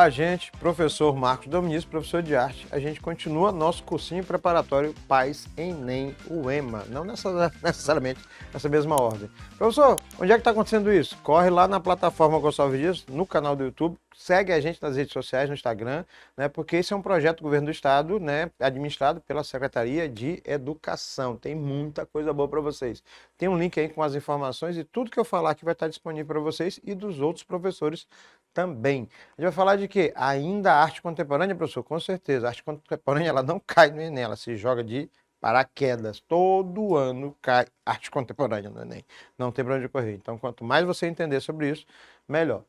Olá, gente. Professor Marcos Dominis, professor de arte. A gente continua nosso cursinho preparatório PAS, Enem, UEMA. Não necessariamente nessa mesma ordem. Professor, onde é que está acontecendo isso? Corre lá na plataforma Gonçalves Dias, no canal do YouTube. Segue a gente nas redes sociais, no Instagram, né? Porque esse é um projeto do governo do estado, né? Administrado pela Secretaria de Educação. Tem muita coisa boa para vocês. Tem um link aí com as informações e tudo que eu falar aqui vai estar disponível para vocês e dos outros professores também. A gente vai falar de quê? Ainda a arte contemporânea, professor? Com certeza. A arte contemporânea ela não cai no Enem, ela se joga de paraquedas. Todo ano cai arte contemporânea no Enem. Não tem para onde correr. Então, quanto mais você entender sobre isso, melhor.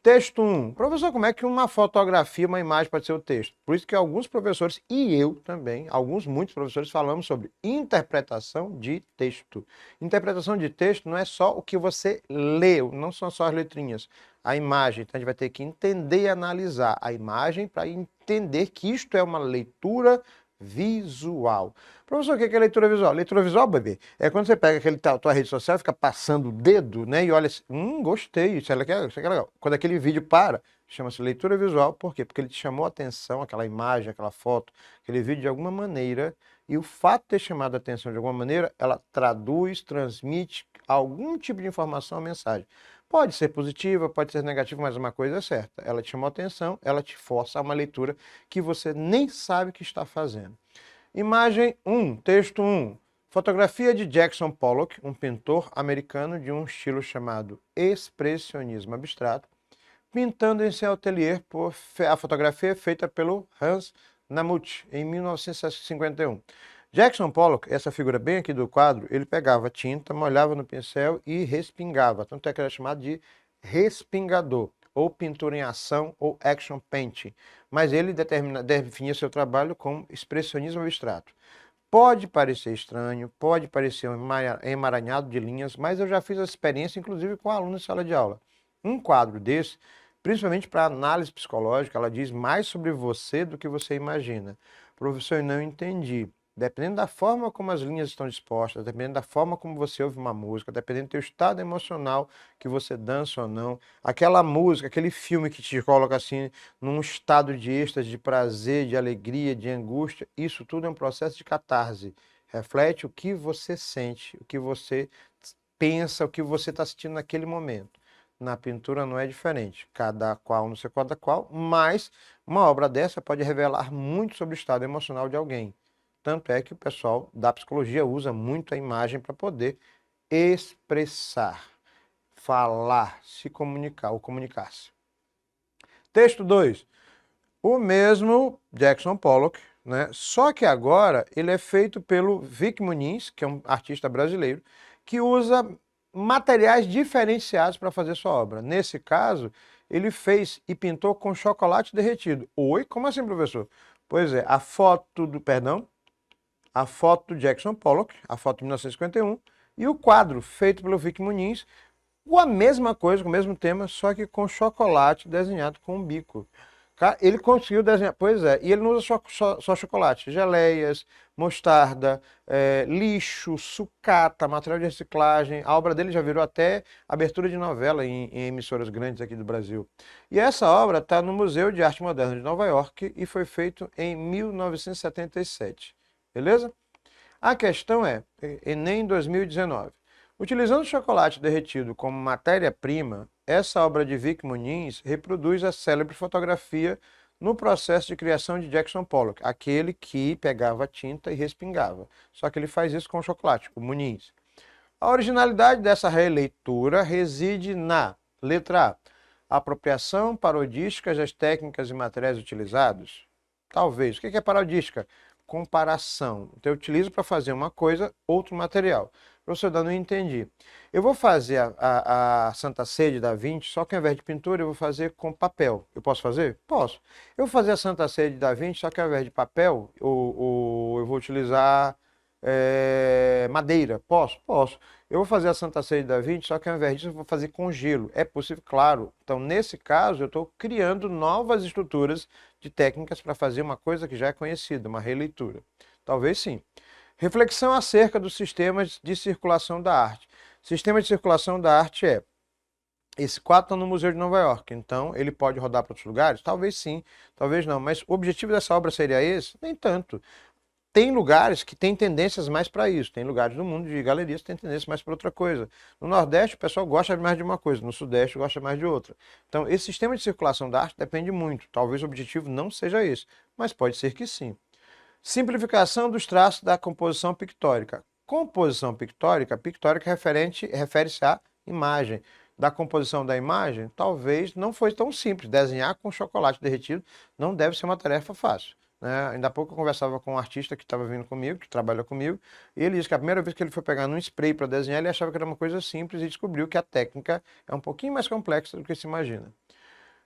Texto 1. Professor, como é que uma fotografia, uma imagem pode ser o texto? Por isso que alguns professores, e eu também, muitos professores, falamos sobre interpretação de texto. Interpretação de texto não é só o que você leu, não são só as letrinhas. A imagem, então a gente vai ter que entender e analisar a imagem para entender que isto é uma leitura visual. Professor, o que é leitura visual? Leitura visual, bebê, é quando você pega tua rede social, fica passando o dedo, né, e olha assim, gostei, isso aqui é legal. Quando aquele vídeo para, chama-se leitura visual, por quê? Porque ele te chamou a atenção, aquela imagem, aquela foto, aquele vídeo de alguma maneira, e o fato de ter chamado a atenção de alguma maneira, ela traduz, transmite algum tipo de informação, mensagem. Pode ser positiva, pode ser negativa, mas uma coisa é certa. Ela te chamou a atenção, ela te força a uma leitura que você nem sabe que está fazendo. Imagem 1, texto 1. Fotografia de Jackson Pollock, um pintor americano de um estilo chamado expressionismo abstrato, pintando em seu ateliê. A fotografia é feita pelo Hans Namuth, em 1951. Jackson Pollock, essa figura bem aqui do quadro, ele pegava tinta, molhava no pincel e respingava. Tanto é que ele é chamado de respingador, ou pintura em ação, ou action painting. Mas ele definia seu trabalho como expressionismo abstrato. Pode parecer estranho, pode parecer um emaranhado de linhas, mas eu já fiz essa experiência, inclusive com alunos em sala de aula. Um quadro desse, principalmente para análise psicológica, ela diz mais sobre você do que você imagina. Professor, eu não entendi. Dependendo da forma como as linhas estão dispostas, dependendo da forma como você ouve uma música, dependendo do teu estado emocional que você dança ou não, aquela música, aquele filme que te coloca assim num estado de êxtase, de prazer, de alegria, de angústia, isso tudo é um processo de catarse. Reflete o que você sente, o que você pensa, o que você está sentindo naquele momento. Na pintura não é diferente, cada qual, não sei cada qual, mas uma obra dessa pode revelar muito sobre o estado emocional de alguém. Tanto é que o pessoal da psicologia usa muito a imagem para poder expressar, falar, se comunicar ou comunicar-se. Texto 2. O mesmo Jackson Pollock, né? Só que agora ele é feito pelo Vic Muniz, que é um artista brasileiro, que usa materiais diferenciados para fazer sua obra. Nesse caso, ele fez e pintou com chocolate derretido. Oi? Como assim, professor? Pois é, a foto do Jackson Pollock, a foto de 1951, e o quadro feito pelo Vic Muniz, com a mesma coisa, com o mesmo tema, só que com chocolate desenhado com um bico. Ele conseguiu desenhar, pois é, e ele não usa só chocolate, geleias, mostarda, lixo, sucata, material de reciclagem. A obra dele já virou até abertura de novela em emissoras grandes aqui do Brasil. E essa obra está no Museu de Arte Moderna de Nova York e foi feito em 1977. Beleza? A questão é, Enem 2019. Utilizando chocolate derretido como matéria-prima, essa obra de Vic Muniz reproduz a célebre fotografia no processo de criação de Jackson Pollock, aquele que pegava tinta e respingava. Só que ele faz isso com chocolate, o Muniz. A originalidade dessa releitura reside na letra A. Apropriação parodística das técnicas e materiais utilizados? Talvez. O que é parodística? Comparação. Então, eu utilizo para fazer uma coisa, outro material. Professor, eu não entendi. Eu vou fazer a Santa Ceia de Da Vinci, só que ao invés de pintura, eu vou fazer com papel. Eu posso fazer? Posso. Eu vou fazer a Santa Ceia de Da Vinci, só que ao invés de papel, eu vou utilizar madeira. Posso? Posso. Eu vou fazer a Santa Ceia de Da Vinci, só que ao invés disso, eu vou fazer com gelo. É possível? Claro. Então, nesse caso, eu estou criando novas estruturas de técnicas para fazer uma coisa que já é conhecida, uma releitura. Talvez sim. Reflexão acerca dos sistemas de circulação da arte. Sistema de circulação da arte é Esse quadro está no Museu de Nova York, então ele pode rodar para outros lugares? Talvez sim, talvez não, mas o objetivo dessa obra seria esse? Nem tanto. Tem lugares que têm tendências mais para isso, tem lugares do mundo de galerias que têm tendências mais para outra coisa. No Nordeste o pessoal gosta mais de uma coisa, no Sudeste gosta mais de outra. Então esse sistema de circulação da arte depende muito, talvez o objetivo não seja esse, mas pode ser que sim. Simplificação dos traços da composição pictórica. Composição pictórica, pictórica refere-se à imagem. Da composição da imagem, talvez não foi tão simples. Desenhar com chocolate derretido não deve ser uma tarefa fácil. Né? Ainda há pouco eu conversava com um artista que estava vindo comigo, que trabalha comigo, e ele disse que a primeira vez que ele foi pegar num spray para desenhar, ele achava que era uma coisa simples e descobriu que a técnica é um pouquinho mais complexa do que se imagina.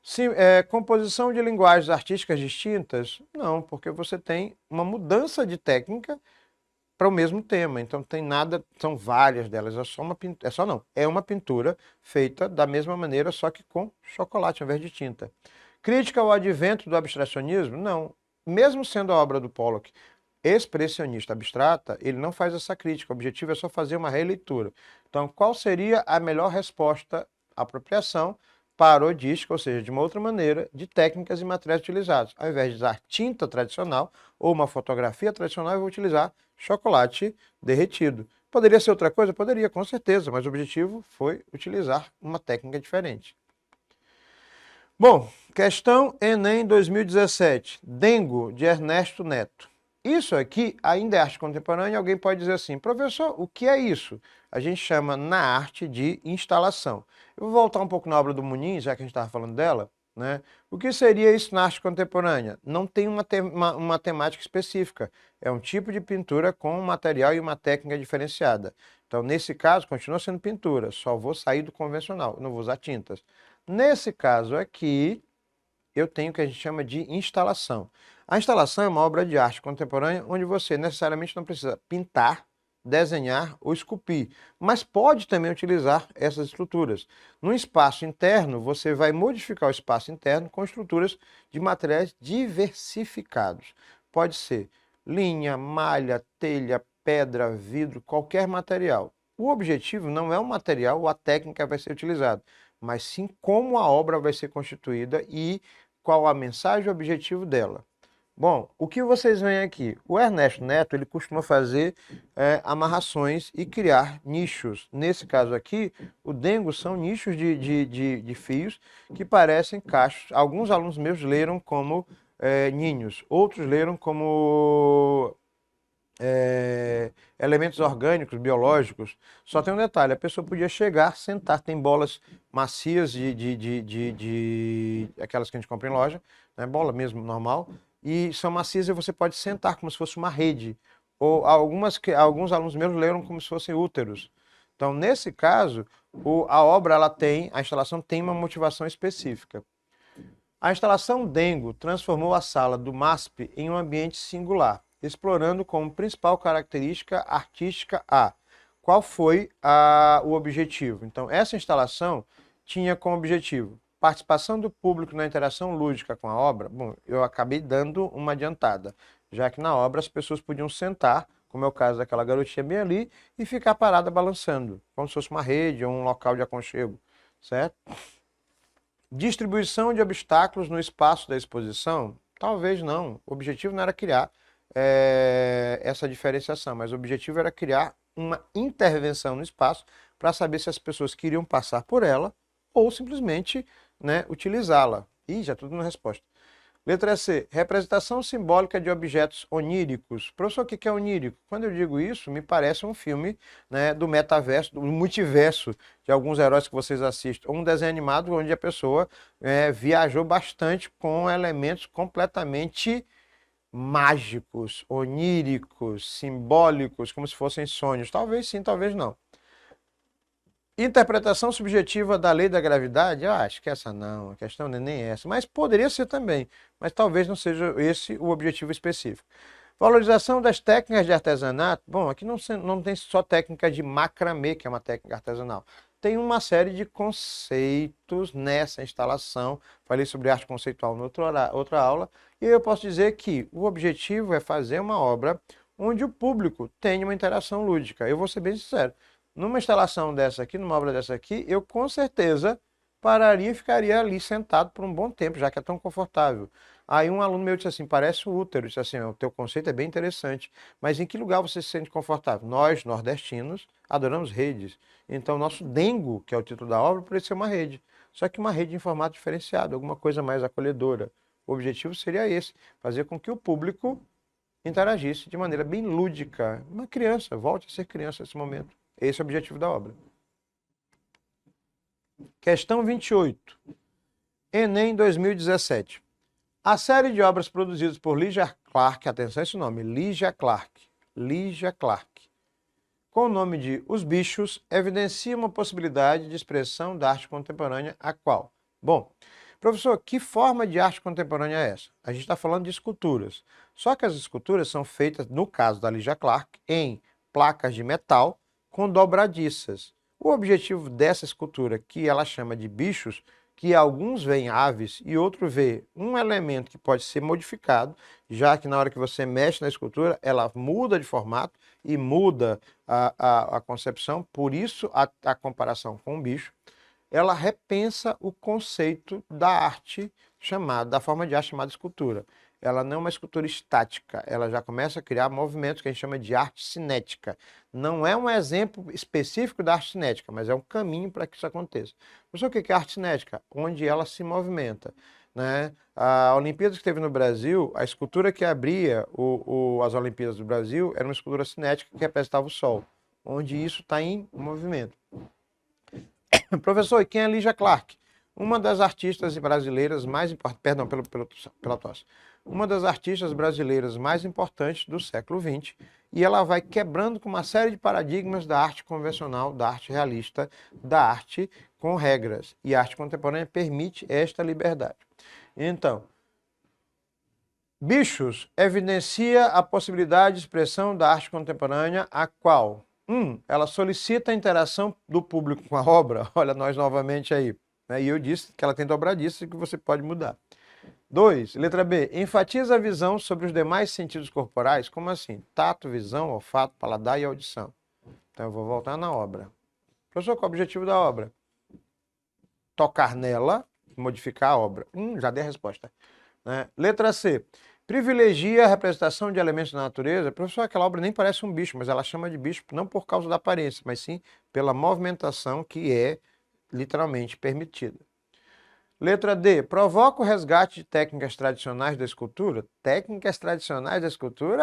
Sim, composição de linguagens artísticas distintas? Não, porque você tem uma mudança de técnica para o mesmo tema. Então tem nada, são várias delas, é só uma pintura, é só não, é uma pintura feita da mesma maneira, só que com chocolate ao invés de tinta. Crítica ao advento do abstracionismo? Não. Mesmo sendo a obra do Pollock expressionista abstrata, ele não faz essa crítica, o objetivo é só fazer uma releitura. Então, qual seria a melhor resposta? Apropriação parodística, ou seja, de uma outra maneira, de técnicas e materiais utilizados. Ao invés de usar tinta tradicional ou uma fotografia tradicional, eu vou utilizar chocolate derretido. Poderia ser outra coisa? Poderia, com certeza, mas o objetivo foi utilizar uma técnica diferente. Bom, questão Enem 2017, Dengo, de Ernesto Neto. Isso aqui ainda é arte contemporânea, alguém pode dizer assim, professor, o que é isso? A gente chama na arte de instalação. Eu vou voltar um pouco na obra do Muniz, já que a gente estava falando dela, né? O que seria isso na arte contemporânea? Não tem uma temática específica, é um tipo de pintura com um material e uma técnica diferenciada. Então, nesse caso, continua sendo pintura, só vou sair do convencional, não vou usar tintas. Nesse caso aqui, eu tenho o que a gente chama de instalação. A instalação é uma obra de arte contemporânea onde você necessariamente não precisa pintar, desenhar ou esculpir, mas pode também utilizar essas estruturas. No espaço interno, você vai modificar o espaço interno com estruturas de materiais diversificados. Pode ser linha, malha, telha, pedra, vidro, qualquer material. O objetivo não é o material ou a técnica que vai ser utilizada, mas sim como a obra vai ser constituída e qual a mensagem e o objetivo dela. Bom, o que vocês veem aqui? O Ernesto Neto, ele costuma fazer amarrações e criar nichos. Nesse caso aqui, o dengo são nichos de fios que parecem cachos. Alguns alunos meus leram como ninhos, outros leram como elementos orgânicos, biológicos. Só tem um detalhe, a pessoa podia chegar, sentar, tem bolas macias aquelas que a gente compra em loja, né, bola mesmo, normal, e são macias e você pode sentar como se fosse uma rede. Ou alguns alunos meus leram como se fossem úteros. Então, nesse caso, a instalação tem uma motivação específica. A instalação Dengo transformou a sala do MASP em um ambiente singular, explorando como principal característica artística qual foi o objetivo. Então, essa instalação tinha como objetivo participação do público na interação lúdica com a obra. Bom, eu acabei dando uma adiantada, já que na obra as pessoas podiam sentar, como é o caso daquela garotinha bem ali, e ficar parada balançando, como se fosse uma rede ou um local de aconchego, certo? Distribuição de obstáculos no espaço da exposição? Talvez não. O objetivo não era criar essa diferenciação, mas o objetivo era criar uma intervenção no espaço para saber se as pessoas queriam passar por ela ou simplesmente, né, utilizá-la. Ih, já tudo na resposta. Letra C. Representação simbólica de objetos oníricos. Professor, o que é onírico? Quando eu digo isso, me parece um filme, né, do metaverso, do multiverso de alguns heróis que vocês assistem. Um desenho animado onde a pessoa viajou bastante com elementos completamente mágicos, oníricos, simbólicos, como se fossem sonhos. Talvez sim, talvez não. Interpretação subjetiva da lei da gravidade? Acho que essa não, a questão não é nem essa, mas poderia ser também, mas talvez não seja esse o objetivo específico. Valorização das técnicas de artesanato? Bom, aqui não tem só técnica de macramê, que é uma técnica artesanal. Tem uma série de conceitos nessa instalação. Falei sobre arte conceitual em outra aula. E eu posso dizer que o objetivo é fazer uma obra onde o público tenha uma interação lúdica. Eu vou ser bem sincero. Numa instalação dessa aqui, numa obra dessa aqui, eu com certeza pararia e ficaria ali sentado por um bom tempo, já que é tão confortável. Aí um aluno meu disse assim, parece um útero. Disse assim, o teu conceito é bem interessante, mas em que lugar você se sente confortável? Nós, nordestinos, adoramos redes. Então, nosso dengo, que é o título da obra, poderia ser uma rede. Só que uma rede em formato diferenciado, alguma coisa mais acolhedora. O objetivo seria esse, fazer com que o público interagisse de maneira bem lúdica. Uma criança, volte a ser criança nesse momento. Esse é o objetivo da obra. Questão 28. Enem 2017. A série de obras produzidas por Lygia Clark, atenção a esse nome, Lygia Clark, com o nome de Os Bichos, evidencia uma possibilidade de expressão da arte contemporânea, a qual? Bom, professor, que forma de arte contemporânea é essa? A gente está falando de esculturas. Só que as esculturas são feitas, no caso da Lygia Clark, em placas de metal com dobradiças. O objetivo dessa escultura, que ela chama de bichos, que alguns veem aves e outros vê um elemento que pode ser modificado, já que na hora que você mexe na escultura, ela muda de formato e muda a concepção, por isso a comparação com o bicho, ela repensa o conceito da arte chamada, da forma de arte chamada escultura. Ela não é uma escultura estática, ela já começa a criar movimentos que a gente chama de arte cinética. Não é um exemplo específico da arte cinética, mas é um caminho para que isso aconteça. Mas o que é arte cinética? Onde ela se movimenta. Né? A Olimpíada que teve no Brasil, a escultura que abria as Olimpíadas do Brasil era uma escultura cinética que representava o Sol, onde isso está em movimento. Professor, e quem é Lygia Clark? Uma das artistas brasileiras mais importantes, perdão pela tosse, uma das artistas brasileiras mais importantes do século XX, e ela vai quebrando com uma série de paradigmas da arte convencional, da arte realista, da arte com regras. E a arte contemporânea permite esta liberdade. Então, Bichos evidencia a possibilidade de expressão da arte contemporânea, a qual? Ela solicita a interação do público com a obra. Olha, nós novamente aí. Né? E eu disse que ela tem dobradiças e que você pode mudar. 2, letra B, enfatiza a visão sobre os demais sentidos corporais. Como assim? Tato, visão, olfato, paladar e audição. Então eu vou voltar na obra. Professor, qual é o objetivo da obra? Tocar nela e modificar a obra. Já dei a resposta. Né? Letra C, privilegia a representação de elementos da natureza. Professor, aquela obra nem parece um bicho, mas ela chama de bicho não por causa da aparência, mas sim pela movimentação que é literalmente permitida. Letra D, provoca o resgate de técnicas tradicionais da escultura. Técnicas tradicionais da escultura?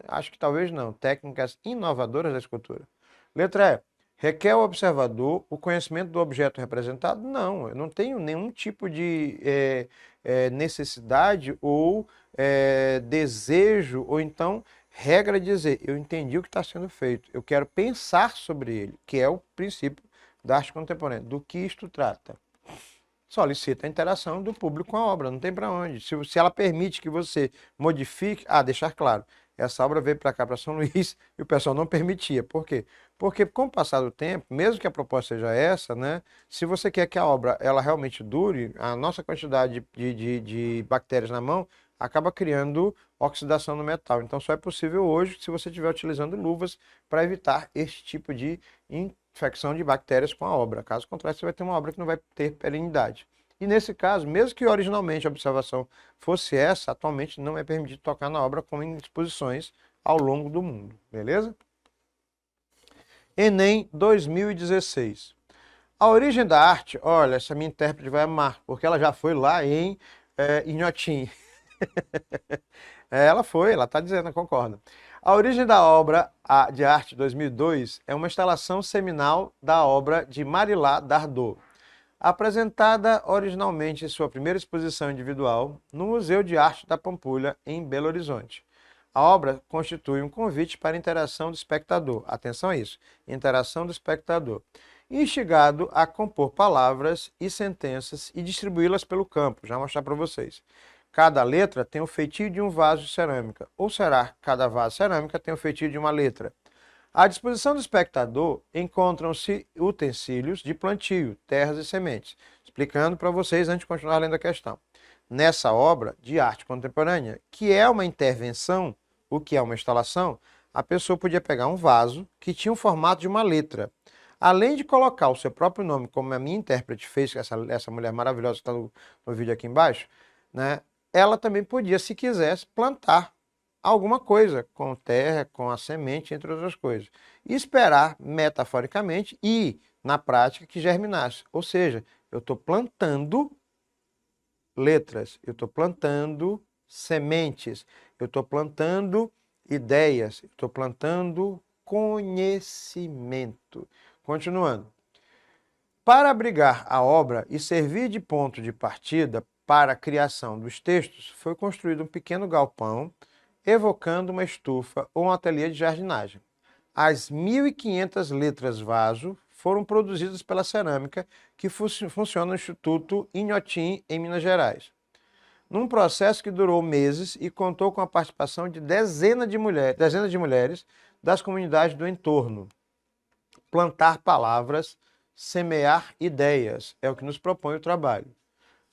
Acho que talvez não. Técnicas inovadoras da escultura. Letra E, requer ao observador o conhecimento do objeto representado? Não, eu não tenho nenhum tipo de necessidade ou desejo, ou então regra de dizer, eu entendi o que está sendo feito, eu quero pensar sobre ele, que é o princípio da arte contemporânea. Do que isto trata? Solicita a interação do público com a obra, não tem para onde. Se ela permite que você modifique, deixar claro, essa obra veio para cá, para São Luís, e o pessoal não permitia. Por quê? Porque com o passar do tempo, mesmo que a proposta seja essa, né, se você quer que a obra ela realmente dure, a nossa quantidade de bactérias na mão acaba criando oxidação no metal. Então só é possível hoje se você estiver utilizando luvas para evitar esse tipo de infecção de bactérias com a obra. Caso contrário, você vai ter uma obra que não vai ter perenidade. E nesse caso, mesmo que originalmente a observação fosse essa, atualmente não é permitido tocar na obra como em exposições ao longo do mundo. Beleza? Enem 2016. A origem da arte, olha, essa minha intérprete vai amar, porque ela já foi lá em Inhotim. Ela está dizendo, concorda. A origem da obra de arte 2002 é uma instalação seminal da obra de Marilá Dardot, apresentada originalmente em sua primeira exposição individual no Museu de Arte da Pampulha, em Belo Horizonte. A obra constitui um convite para a interação do espectador. Atenção a isso, interação do espectador. Instigado a compor palavras e sentenças e distribuí-las pelo campo. Já vou mostrar para vocês. Cada letra tem o feitio de um vaso de cerâmica, ou será cada vaso de cerâmica tem o feitio de uma letra. À disposição do espectador encontram-se utensílios de plantio, terras e sementes. Explicando para vocês antes de continuar lendo a questão. Nessa obra de arte contemporânea, que é uma intervenção, o que é uma instalação, a pessoa podia pegar um vaso que tinha o formato de uma letra. além de colocar o seu próprio nome, como a minha intérprete fez, essa mulher maravilhosa que está no vídeo aqui embaixo, né? Ela também podia, se quisesse, plantar alguma coisa com terra, com a semente, entre outras coisas. E esperar, metaforicamente e na prática, que germinasse. Ou seja, eu estou plantando letras, eu estou plantando sementes, eu estou plantando ideias, eu estou plantando conhecimento. Continuando. Para abrigar a obra e servir de ponto de partida para a criação dos textos, foi construído um pequeno galpão, evocando uma estufa ou um ateliê de jardinagem. As 1.500 letras vaso foram produzidas pela cerâmica que funciona no Instituto Inhotim, em Minas Gerais. Num processo que durou meses e contou com a participação de dezenas de mulheres das comunidades do entorno. Plantar palavras, semear ideias, é o que nos propõe o trabalho.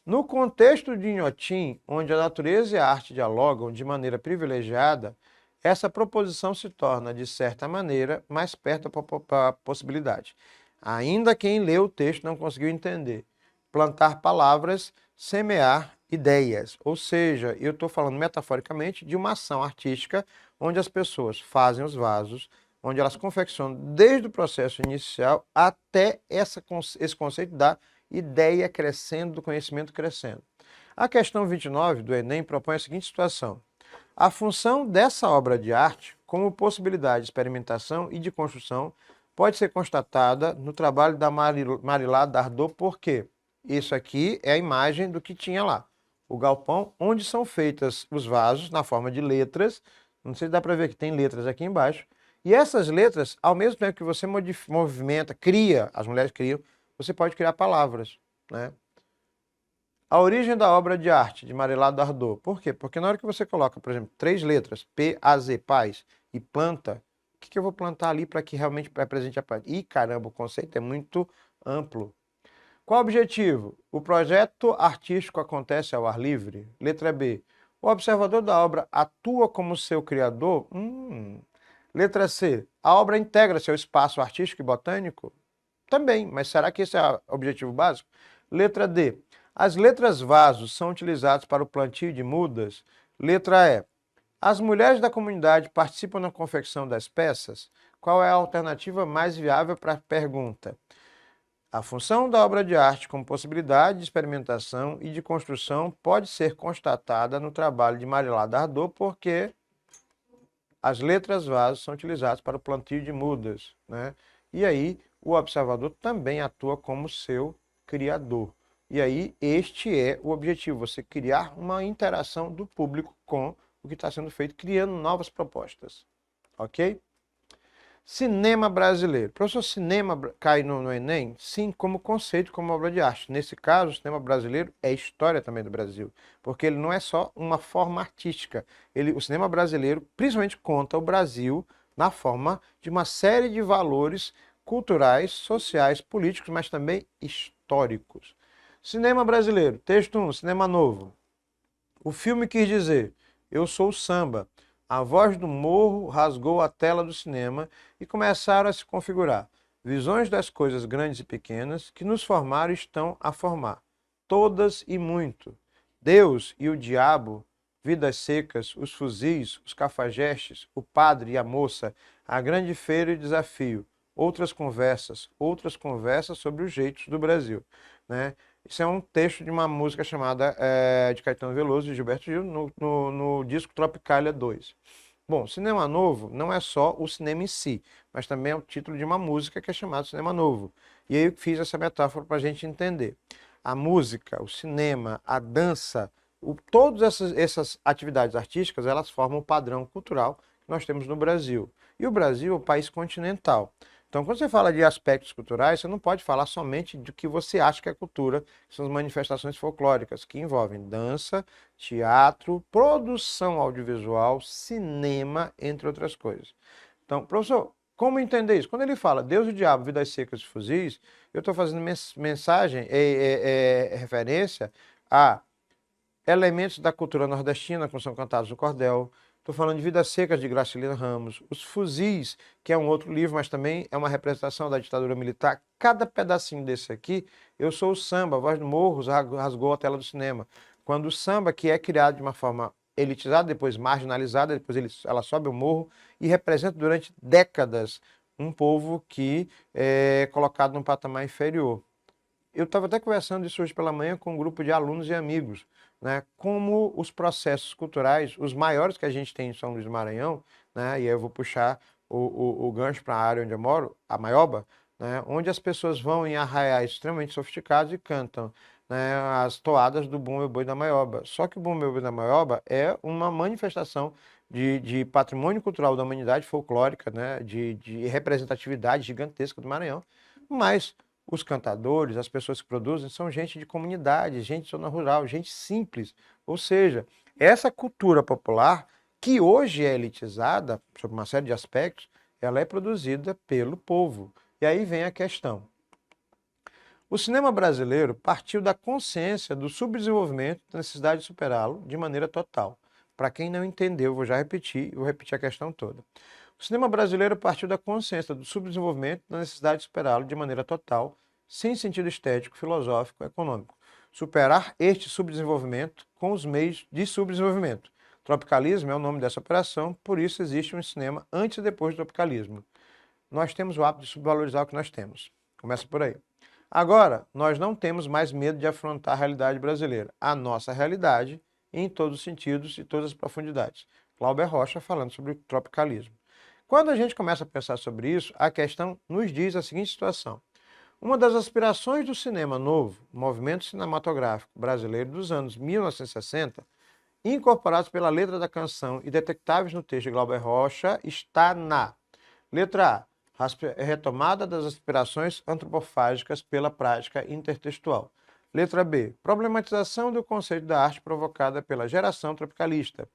No contexto de Inhotim, onde a natureza e a arte dialogam de maneira privilegiada, essa proposição se torna, de certa maneira, mais perto da possibilidade. Ainda quem lê o texto não conseguiu entender. Plantar palavras, semear ideias. Ou seja, eu estou falando metaforicamente de uma ação artística onde as pessoas fazem os vasos, onde elas confeccionam desde o processo inicial até esse conceito da ideia crescendo, do conhecimento crescendo. A questão 29 do Enem propõe a seguinte situação. A função dessa obra de arte, como possibilidade de experimentação e de construção, pode ser constatada no trabalho da Marilá Dardot, porque isso aqui é a imagem do que tinha lá. O galpão, onde são feitas os vasos na forma de letras. Não sei se dá para ver que tem letras aqui embaixo. E essas letras, ao mesmo tempo que você movimenta, cria, as mulheres criam, você pode criar palavras, né? A origem da obra de arte de Marilá Dardot. Por quê? Porque na hora que você coloca, por exemplo, 3 letras, P, A, Z, paz, e planta, o que eu vou plantar ali para que realmente represente a paz? Ih, caramba, o conceito é muito amplo. Qual o objetivo? O projeto artístico acontece ao ar livre? Letra B. O observador da obra atua como seu criador? Letra C. A obra integra seu espaço artístico e botânico? Também, mas será que esse é o objetivo básico? Letra D. As letras vasos são utilizadas para o plantio de mudas? Letra E. As mulheres da comunidade participam na confecção das peças? Qual é a alternativa mais viável para a pergunta? A função da obra de arte como possibilidade de experimentação e de construção pode ser constatada no trabalho de Marilá Dardot, porque as letras vasos são utilizadas para o plantio de mudas, né? E aí o observador também atua como seu criador. E aí este é o objetivo, você criar uma interação do público com o que está sendo feito, criando novas propostas. Ok? Cinema brasileiro. Professor, cinema cai no Enem? Sim, como conceito, como obra de arte. Nesse caso, o cinema brasileiro é história também do Brasil, porque ele não é só uma forma artística. O cinema brasileiro, principalmente, conta o Brasil na forma de uma série de valores culturais, sociais, políticos, mas também históricos. Cinema brasileiro. Texto 1, cinema novo. O filme quis dizer, eu sou o samba. A voz do morro rasgou a tela do cinema e começaram a se configurar. Visões das coisas grandes e pequenas que nos formaram e estão a formar. Todas e muito. Deus e o diabo, vidas secas, os fuzis, os cafajestes, o padre e a moça, a grande feira e desafio. Outras conversas sobre os jeitos do Brasil, né? Isso é um texto de uma música chamada de Caetano Veloso e Gilberto Gil no disco Tropicália 2. Bom, cinema novo não é só o cinema em si, mas também é o título de uma música que é chamada Cinema Novo. E aí eu fiz essa metáfora para a gente entender. A música, o cinema, a dança, todas essas atividades artísticas, elas formam o padrão cultural que nós temos no Brasil. E o Brasil é um país continental. Então, quando você fala de aspectos culturais, você não pode falar somente do que você acha que é cultura, que são as manifestações folclóricas, que envolvem dança, teatro, produção audiovisual, cinema, entre outras coisas. Então, professor, como entender isso? Quando ele fala Deus e o diabo, vidas secas e fuzis, eu estou fazendo referência a elementos da cultura nordestina, como são cantados no cordel, estou falando de Vidas Secas, de Graciliano Ramos, Os Fuzis, que é um outro livro, mas também é uma representação da ditadura militar. Cada pedacinho desse aqui, Eu Sou o Samba, a Voz do Morro, rasgou a tela do cinema. Quando o samba, que é criado de uma forma elitizada, depois marginalizada, depois ela sobe o morro e representa durante décadas um povo que é colocado num patamar inferior. Eu estava até conversando isso hoje pela manhã com um grupo de alunos e amigos, né? Como os processos culturais, os maiores que a gente tem em São Luís do Maranhão, né? E aí eu vou puxar o gancho para a área onde eu moro, a Maioba, né? Onde as pessoas vão em arraiais extremamente sofisticados e cantam, né, as toadas do Bumba Meu Boi da Maioba. Só que o Bumba Meu Boi da Maioba é uma manifestação de patrimônio cultural da humanidade folclórica, né? De representatividade gigantesca do Maranhão, mas os cantadores, as pessoas que produzem, são gente de comunidade, gente de zona rural, gente simples. Ou seja, essa cultura popular, que hoje é elitizada, sob uma série de aspectos, ela é produzida pelo povo. E aí vem a questão. O cinema brasileiro partiu da consciência do subdesenvolvimento, da necessidade de superá-lo de maneira total. Para quem não entendeu, vou já repetir, vou repetir a questão toda. O cinema brasileiro partiu da consciência do subdesenvolvimento, da necessidade de superá-lo de maneira total, sem sentido estético, filosófico, econômico. Superar este subdesenvolvimento com os meios de subdesenvolvimento. Tropicalismo é o nome dessa operação, por isso existe um cinema antes e depois do tropicalismo. Nós temos o hábito de subvalorizar o que nós temos. Começa por aí. Agora, nós não temos mais medo de afrontar a realidade brasileira. A nossa realidade, em todos os sentidos e todas as profundidades. Glauber Rocha falando sobre o tropicalismo. Quando a gente começa a pensar sobre isso, a questão nos diz a seguinte situação. Uma das aspirações do cinema novo, movimento cinematográfico brasileiro dos anos 1960, incorporados pela letra da canção e detectáveis no texto de Glauber Rocha, está na letra A, retomada das aspirações antropofágicas pela prática intertextual. Letra B, problematização do conceito da arte provocada pela geração tropicalista.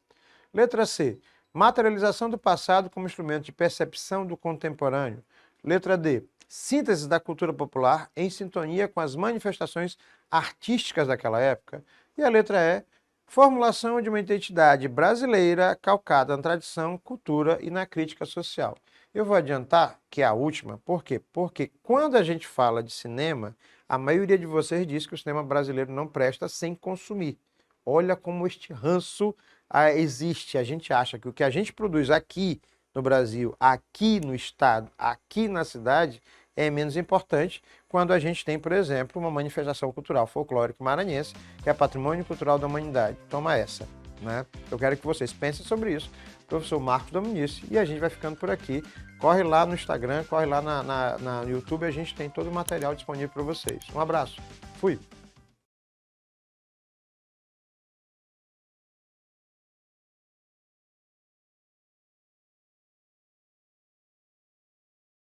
Letra C, materialização do passado como instrumento de percepção do contemporâneo. Letra D, síntese da cultura popular em sintonia com as manifestações artísticas daquela época. E a letra E, formulação de uma identidade brasileira calcada na tradição, cultura e na crítica social. Eu vou adiantar que é a última, por quê? Porque quando a gente fala de cinema, a maioria de vocês diz que o cinema brasileiro não presta sem consumir. Olha como este ranço existe. A gente acha que o que a gente produz aqui no Brasil, aqui no estado, aqui na cidade, é menos importante quando a gente tem, por exemplo, uma manifestação cultural folclórica maranhense, que é patrimônio cultural da humanidade. Toma essa, né? Eu quero que vocês pensem sobre isso. Professor Marcos Dominici, e a gente vai ficando por aqui. Corre lá no Instagram, corre lá no YouTube, a gente tem todo o material disponível para vocês. Um abraço. Fui!